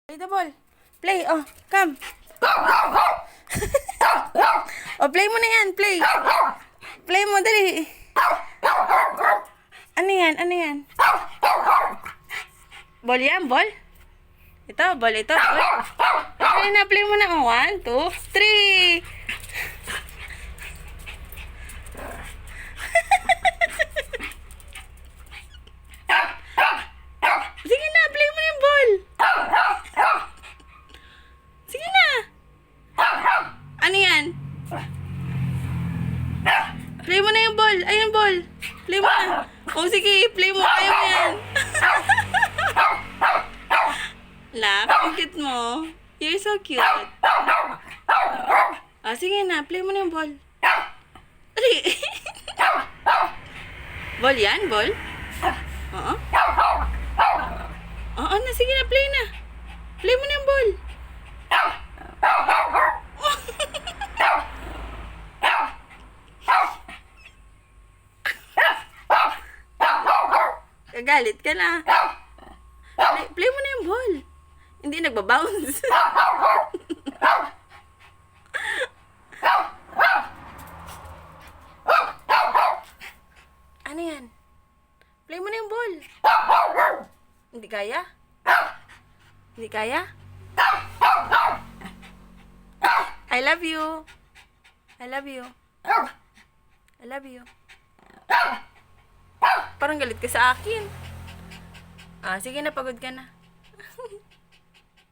Play the ball. Play. Oh, come. Oh, play mo na yan. Play. Play mo, dali. Ano yan? Ano yan? Ball yan? Ball? Ito, ball ito. Ball. Okay na, play mo na. 1, 2, 3. Sige na, play mo yung ball. Sige na. Ano yan? Play mo na yung ball. Ayun, ball. Play mo na. Oh, sige, play mo. Ayaw mo yan. Lap, ang cute mo. You're so cute. Ah, sige na, play mo na yung ball. Ali. Ball yan, ball? Oo. Oo na, sige na, play na. Play mo na yung ball. Kagalit ka na. Play mo na yung ball. Hindi nagbabounce. Ano yan? Play mo na yung ball. Hindi kaya? Hindi kaya? I love you. I love you. I love you. Parang galit ka sa akin. Ah, sige na, pagod ka na.